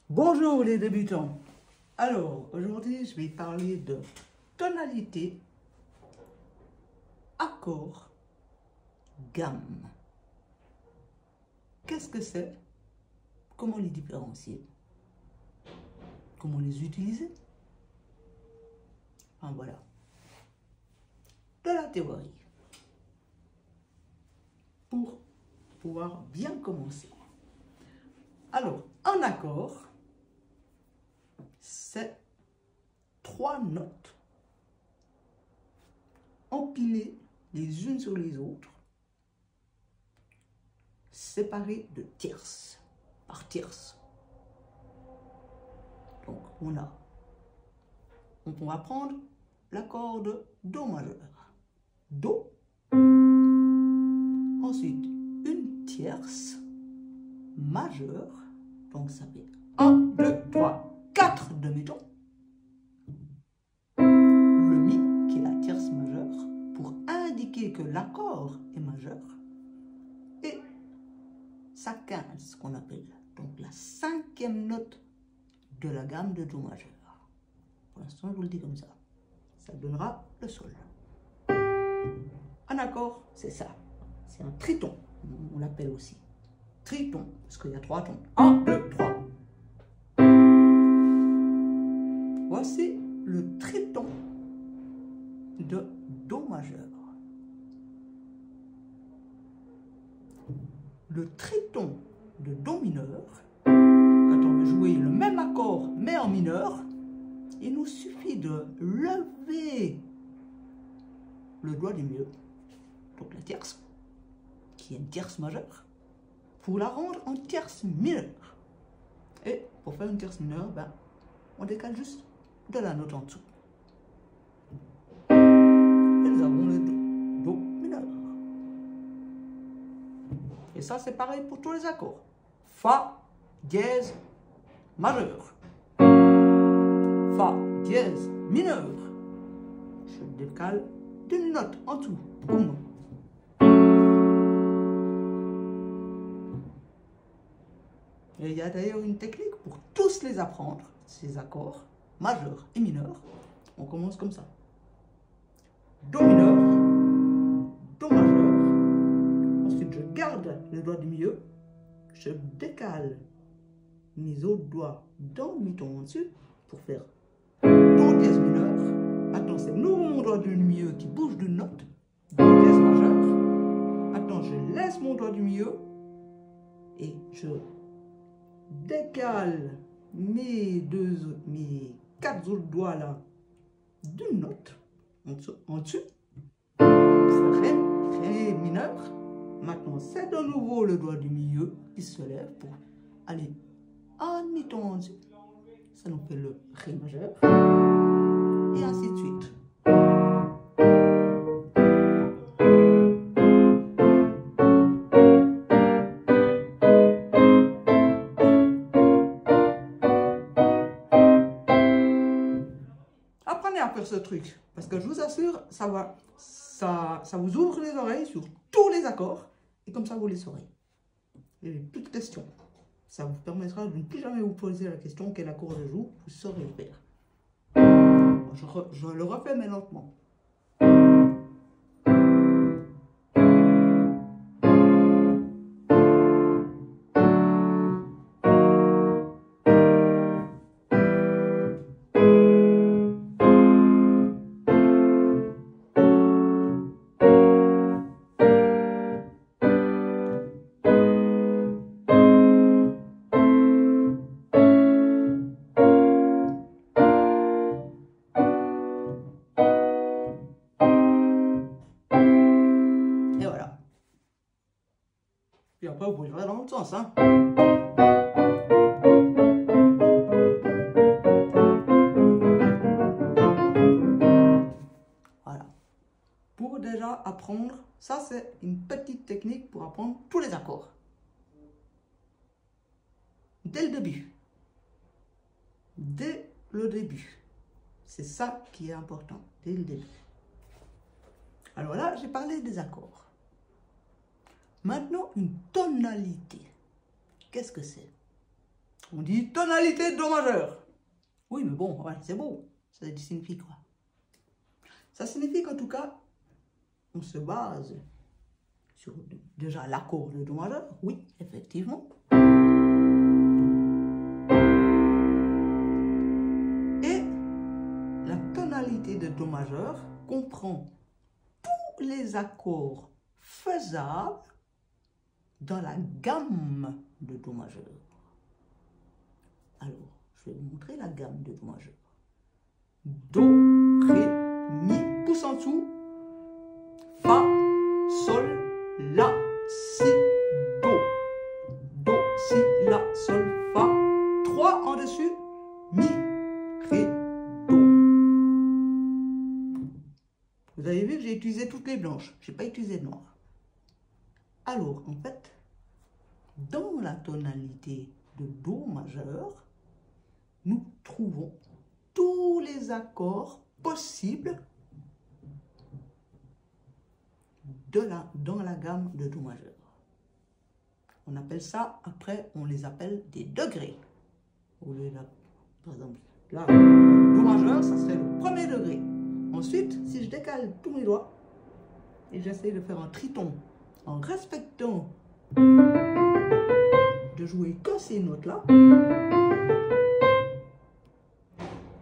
Bonjour les débutants. Alors, aujourd'hui, je vais parler de tonalité, accord, gamme. Qu'est-ce que c'est? Comment les différencier? Comment les utiliser? Enfin, voilà. De la théorie. Pour pouvoir bien commencer. Alors, un accord, c'est 3 notes empilées les unes sur les autres, séparées de tierces, par tierces. Donc, on va prendre l'accord de Do majeur. Do. Ensuite, une tierce majeure. Donc, ça fait 1, 2, 3, 4 demi-tons. Le Mi, qui est la tierce majeure, pour indiquer que l'accord est majeur. Et sa quinte, ce qu'on appelle. Donc, la 5e note de la gamme de Do majeur. Pour l'instant, je vous le dis comme ça. Ça donnera le Sol. Un accord, c'est ça. C'est un triton, on l'appelle aussi. Triton, parce qu'il y a 3 tons. 1, 2, 3. Voici le triton de Do majeur. Le triton de Do mineur, quand on veut jouer le même accord mais en mineur, il nous suffit de lever le doigt du milieu, donc la tierce, qui est une tierce majeure, pour la rendre en tierce mineure. Et pour faire une tierce mineure, on décale juste de la note en dessous. Et nous avons le Do mineur. Et ça, c'est pareil pour tous les accords. Fa, dièse, majeur. Fa, dièse, mineur. Je décale d'une note en dessous. Boum. Et il y a d'ailleurs une technique pour tous les apprendre, ces accords, majeurs et mineurs. On commence comme ça. Do mineur, Do majeur. Ensuite, je garde le doigt du milieu. Je décale mes autres doigts dans le mi-ton au-dessus pour faire Do dièse mineur. Attends, c'est mon doigt du milieu qui bouge d'une note. Do dièse majeur. Attends, je laisse mon doigt du milieu et je décale mes 4 autres doigts là d'une note en dessous. Ré mineur. Maintenant, c'est de nouveau le doigt du milieu qui se lève pour aller un mi-ton en dessous. Ça nous fait le Ré majeur. Et ainsi de suite. Apprenez à faire ce truc, parce que je vous assure, ça vous ouvre les oreilles sur tous les accords, et comme ça vous les saurez. Et plus de questions. Ça vous permettra de ne plus jamais vous poser la question quel accord je joue, vous saurez le faire. Je le refais mais lentement. Et voilà. Puis après, vous pouvez jouer dans l'autre sens. Hein. Voilà. Pour déjà apprendre, ça c'est une petite technique pour apprendre tous les accords. Dès le début. Dès le début. C'est ça qui est important, dès le début. Alors là, j'ai parlé des accords. Maintenant, une tonalité. Qu'est-ce que c'est? On dit tonalité de Do majeur. Oui, mais bon, ouais, c'est beau. Ça signifie quoi? Ça signifie qu'en tout cas, on se base sur déjà l'accord de Do majeur. Oui, effectivement. Et la tonalité de Do majeur comprend tous les accords faisables dans la gamme de Do majeur. Alors, je vais vous montrer la gamme de Do majeur. Do, Ré, Mi, pouce en dessous, Fa, Sol, La, Si, Do. Do, Si, La, Sol, Fa. 3 en dessus, Mi, Ré, Do. Vous avez vu que j'ai utilisé toutes les blanches. Je n'ai pas utilisé de noir. Alors, en fait, dans la tonalité de Do majeur, nous trouvons tous les accords possibles dans la gamme de Do majeur. On appelle ça, après, on les appelle des degrés. Par exemple, là, Do majeur, ça serait le premier degré. Ensuite, si je décale tous mes doigts et j'essaie de faire un triton en respectant de jouer que ces notes-là,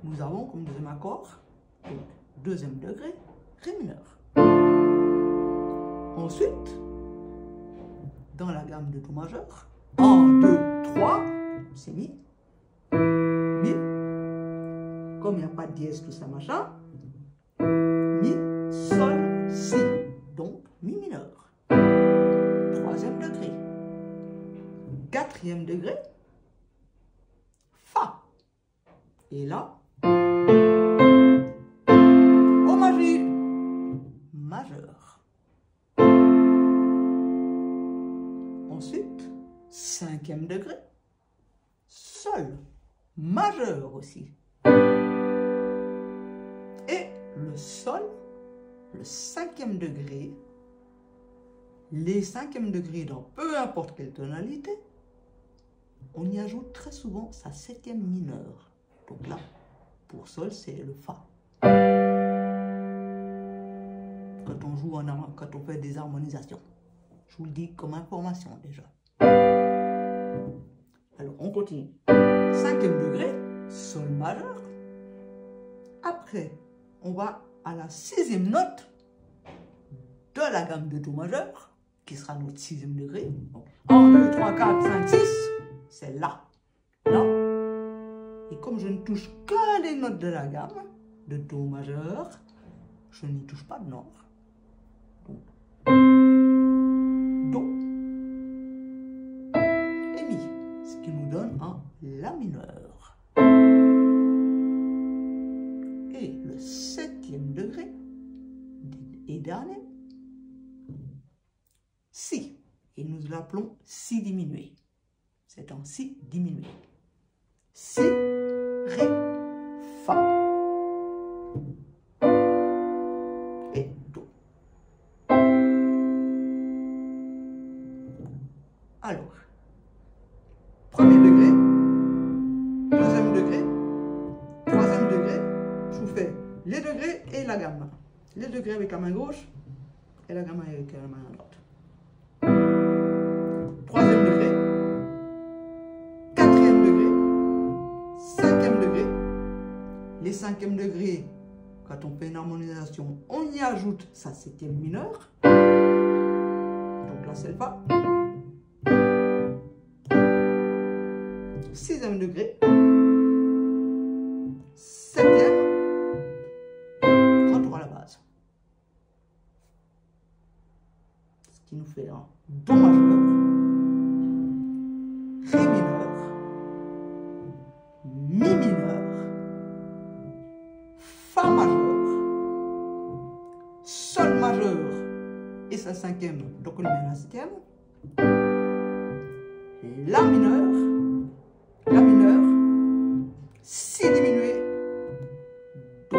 nous avons comme deuxième accord, donc deuxième degré, Ré mineur. Ensuite, dans la gamme de Do majeur, 1, 2, 3, c'est Mi. Mi. Comme il n'y a pas de dièse, tout ça, machin. Mi, Sol, Si. Donc, Mi mineur. Troisième degré. Quatrième degré, Fa. Et là, au majeur. Ensuite, cinquième degré, Sol, majeur aussi. Et le Sol, le cinquième degré, les cinquièmes degrés dans peu importe quelle tonalité, on y ajoute très souvent sa septième mineure. Donc là, pour Sol, c'est le Fa. Quand on joue quand on fait des harmonisations. Je vous le dis comme information déjà. Alors, on continue. Cinquième degré, Sol majeur. Après, on va à la sixième note de la gamme de Do majeur, qui sera notre sixième degré. Donc, 1, 2, 3, 4, 5, 6, c'est là. Là. Et comme je ne touche que les notes de la gamme de Do majeur, je n'y touche pas de noir. Donc, Do et Mi, ce qui nous donne un La mineur. Et le septième degré, et dernier, Si. Et nous l'appelons Si diminué. C'est un Si diminué. Si, Ré, Fa. Et Do. Alors, premier degré, deuxième degré, troisième degré, je vous fais les degrés et la gamme. Les degrés avec la main gauche et la gamme avec la main droite. Troisième degré, quatrième degré, cinquième degré. Les cinquièmes degrés, quand on fait une harmonisation, on y ajoute sa septième mineure. Donc là, c'est le Fa. Sixième degré, septième, retour à la base. Ce qui nous fait un Do majeur, Ré mineur, Mi mineur, Fa majeur, Sol majeur et sa cinquième, donc on met la septième, La mineur, Si diminué, Do.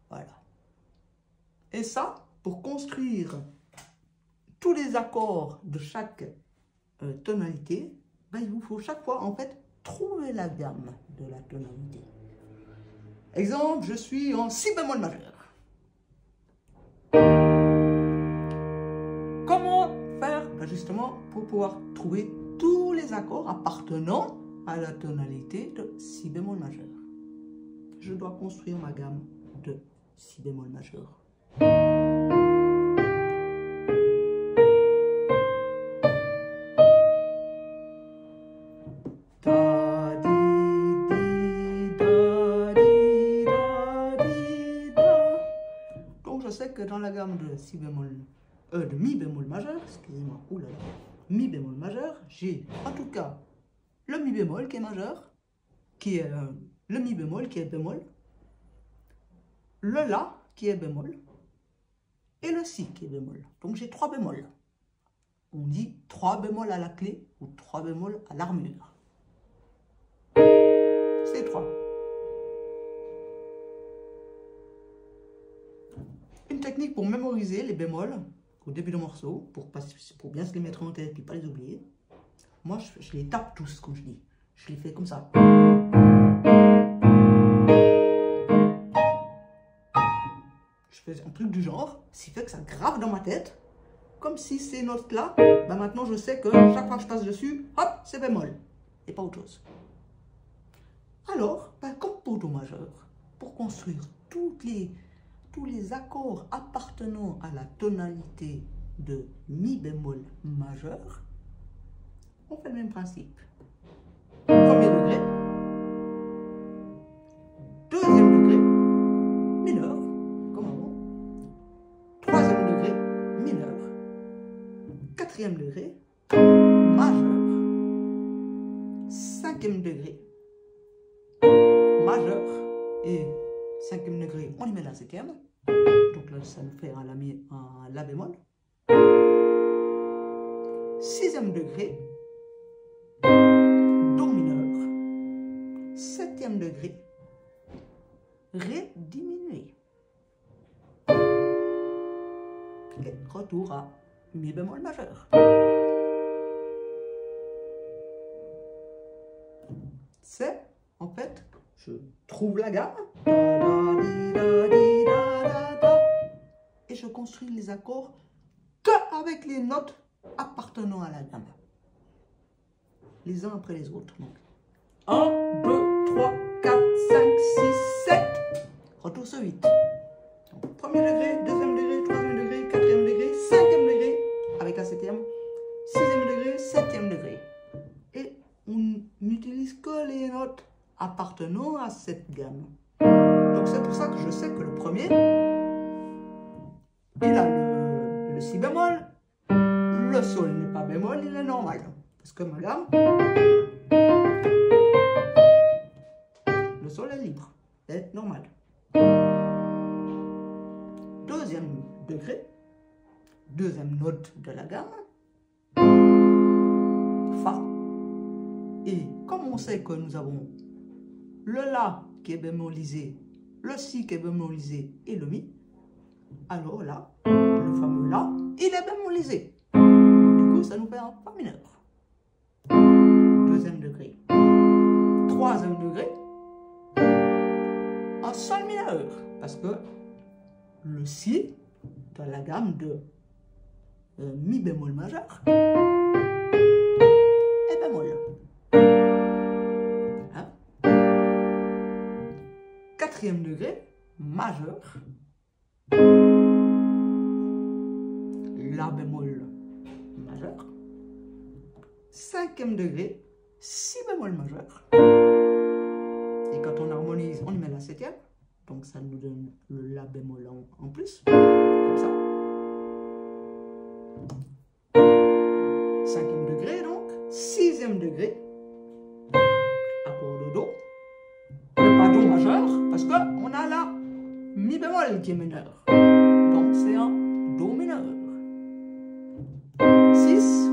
Voilà. Et ça, pour construire tous les accords de chaque tonalité, ben, il vous faut chaque fois, en fait, trouver la gamme de la tonalité. Exemple, je suis en si bémol majeur. Comment faire? Ben, justement, pour pouvoir trouver tous les accords appartenant à la tonalité de si bémol majeur. Je dois construire ma gamme de si bémol majeur. Donc je sais que dans la gamme de si bémol, de mi bémol majeur, excusez-moi, oulala, mi bémol majeur, j'ai en tout cas le mi bémol qui est majeur, qui est le mi bémol qui est bémol, le la qui est bémol et le si qui est bémol. Donc j'ai 3 bémols. On dit 3 bémols à la clé ou 3 bémols à l'armure. C'est 3. Une technique pour mémoriser les bémols au début du morceau, pour bien se les mettre en tête et pas les oublier. Moi, je les tape tous, comme je dis. Je les fais comme ça. Je fais un truc du genre, ce qui fait que ça grave dans ma tête. Comme si ces notes-là, ben maintenant je sais que chaque fois que je passe dessus, hop, c'est bémol. Et pas autre chose. Alors, ben, comme pour do majeur, pour construire tous les accords appartenant à la tonalité de mi bémol majeur, on fait le même principe. Premier degré, deuxième degré, mineur, comme avant, troisième degré, mineur, quatrième degré, majeur, cinquième degré, majeur, et cinquième degré, on y met la septième. Donc là, ça nous fait un la bémol. Sixième degré, do mineur. Septième degré, ré diminué. Et retour à mi bémol majeur. C'est, en fait, je trouve la gamme. Et je construis les accords qu'avec les notes appartenant à la gamme. Les uns après les autres. Donc, 1, 2, 3, 4, 5, 6, 7. Retour sur 8. Donc, premier degré, deuxième degré, troisième degré, quatrième degré, cinquième degré, avec la septième, sixième degré, septième degré. Et on n'utilise que les notes appartenant à cette gamme. Donc c'est pour ça que je sais que le premier, il a le si bémol, le sol n'est pas bémol, il est normal. Parce que ma gamme, le sol est libre, est normal. Deuxième degré, deuxième note de la gamme, Fa. Et comme on sait que nous avons le La qui est bémolisé, le Si qui est bémolisé et le Mi, alors là, le fameux La, il est bémolisé. Donc, du coup, ça nous fait un Fa mineur. Deuxième degré. Troisième degré, un Sol mineur. Parce que le Si, dans la gamme de Mi bémol majeur, est bémol. Hein? Quatrième degré, majeur. La bémol majeur. Cinquième degré, Si bémol majeur. Et quand on harmonise, on y met la septième. Donc ça nous donne le La bémol en plus. Comme ça. Cinquième degré donc. Sixième degré. Accord de Do. Le pas Do majeur. Parce qu'on a la Mi bémol qui est mineur. Donc c'est un Do mineur. 6.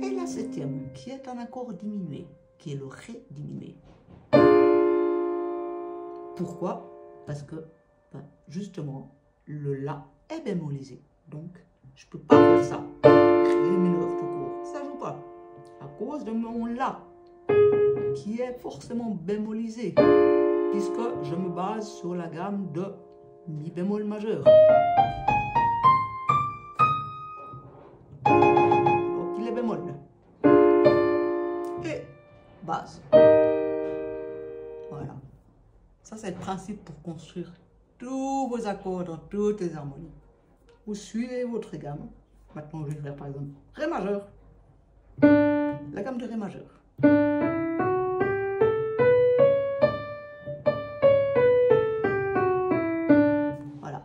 Et la septième qui est un accord diminué. Qui est le Ré diminué. Pourquoi? Parce que, justement, le La est bémolisé. Donc, je ne peux pas faire ça. Ré mineur tout court. Ça joue pas. Pourquoi? À cause de mon La, qui est forcément bémolisé, puisque je me base sur la gamme de Mi bémol majeur. Donc il est bémol. Et base. Voilà. Ça, c'est le principe pour construire tous vos accords dans toutes les harmonies. Vous suivez votre gamme. Maintenant, je vais faire par exemple Ré majeur. La gamme de Ré majeur. Voilà.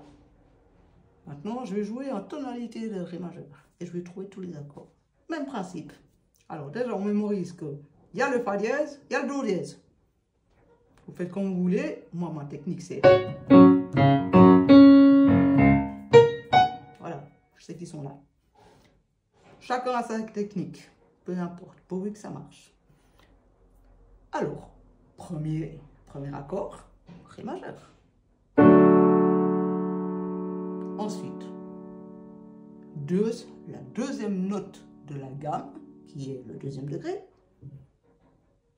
Maintenant, je vais jouer en tonalité de Ré majeur. Et je vais trouver tous les accords. Même principe. Alors déjà, on mémorise que il y a le Fa dièse, il y a le Do dièse. Vous faites comme vous voulez. Moi, ma technique, c'est... Voilà. Je sais qu'ils sont là. Chacun a sa technique. Peu importe, pourvu que ça marche. Alors, premier accord, Ré majeur. Ensuite, la deuxième note de la gamme, qui est le deuxième degré,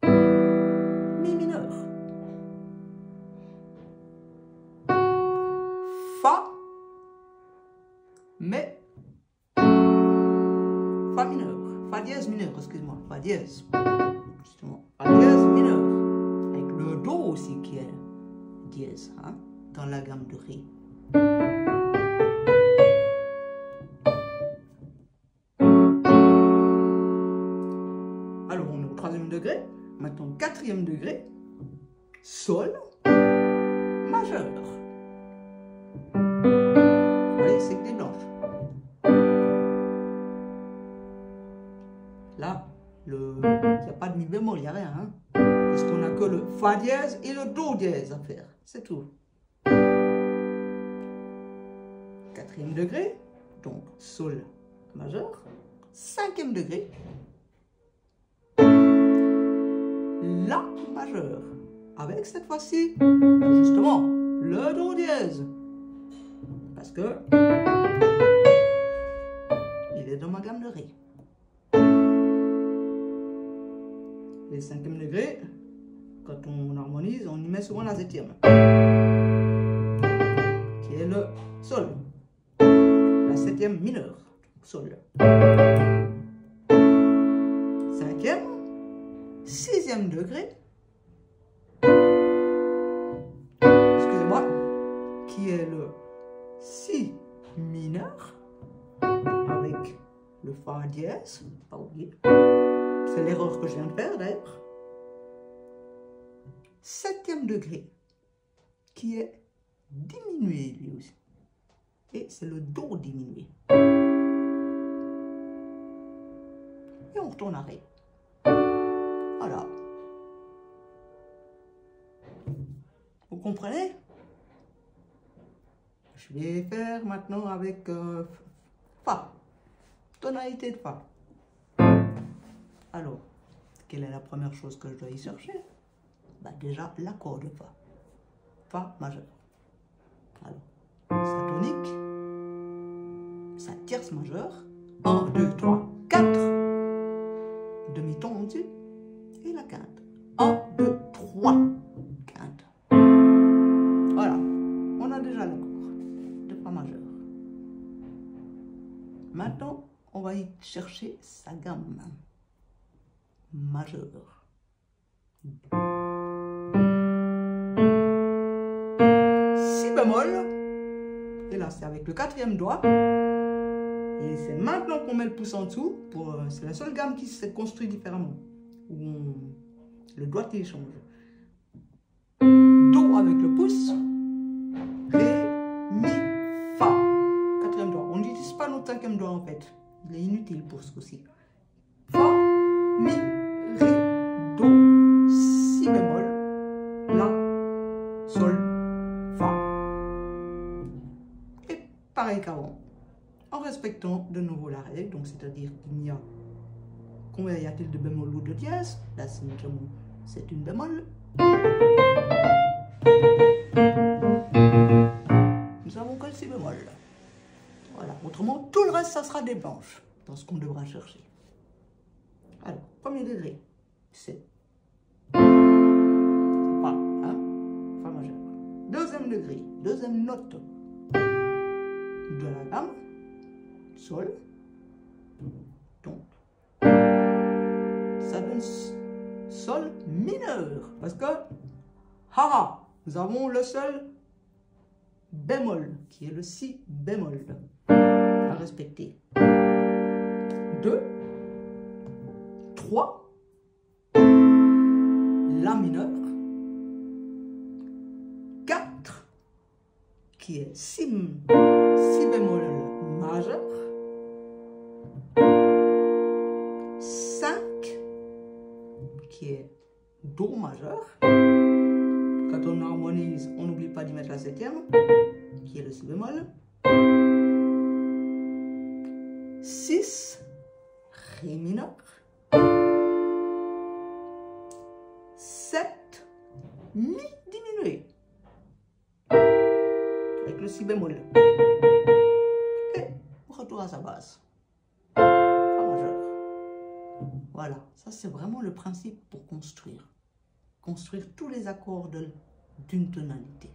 Mi mineur. Fa, mais Fa mineur, Fa dièse mineur, excuse-moi, Fa dièse, justement, Fa dièse mineur, avec le Do aussi qui est dièse, hein, dans la gamme de Ré. Alors on est au troisième degré, maintenant quatrième degré, Sol majeur. Vous voyez, c'est que des blanches. Là, il n'y a pas de Mi bémol, il n'y a rien. Hein, parce qu'on n'a que le Fa dièse et le Do dièse à faire. C'est tout. Quatrième degré, donc Sol majeur. Cinquième degré, La majeur. Avec cette fois-ci, justement, le Do dièse. Parce que il est dans ma gamme de Ré. Les cinquièmes degrés, quand on harmonise, on y met souvent la septième, qui est le Sol. La septième mineure, Sol. Cinquième, sixième degré, excusez-moi, qui est le Si mineur, avec le Fa dièse, pas oublier. C'est l'erreur que je viens de faire d'ailleurs. Septième degré, qui est diminué lui aussi. Et c'est le Do diminué. Et on retourne à Ré. Voilà. Vous comprenez? Je vais faire maintenant avec Fa. Tonalité de Fa. Alors, quelle est la première chose que je dois y chercher? Bah déjà, l'accord de Fa. Fa majeur. Alors, sa tonique, sa tierce majeure, 1, 2, 3, 4, demi-ton au-dessus, et la quinte. 1, 2, 3, quinte. Voilà, on a déjà l'accord de Fa majeur. Maintenant, on va y chercher sa gamme majeure. Si bémol, et là c'est avec le quatrième doigt, et c'est maintenant qu'on met le pouce en dessous, c'est la seule gamme qui se construit différemment, où le doigté change. Do avec le pouce, Ré, Mi, Fa, quatrième doigt. On n'utilise pas notre cinquième doigt en fait, il est inutile pour ce coup-ci. Fa, Mi, Ré, Do, Si bémol, La, Sol, Fa. Et pareil qu'avant, en respectant de nouveau la règle, donc c'est-à-dire qu'il n'y a, combien y a-t-il de bémol ou de dièse? Là c'est une bémol. Nous avons que le Si bémol. Voilà, autrement tout le reste ça sera des blanches dans ce qu'on devra chercher. premier degré, c'est pas, hein, Fa majeur. Deuxième degré, deuxième note de la gamme, Sol. Donc, ça donne Sol mineur. Parce que, haha, nous avons le Sol bémol, qui est le Si bémol, à respecter. 2, 3, La mineur, 4, qui est Si bémol majeur, 5, qui est Do majeur. Quand on harmonise, on n'oublie pas d'y mettre la septième, qui est le Si bémol. 6, Ré mineur. 7, Mi diminué, avec le Si bémol. Et retour à sa base. Fa majeur. Voilà, ça c'est vraiment le principe pour construire. Construire tous les accords d'une tonalité.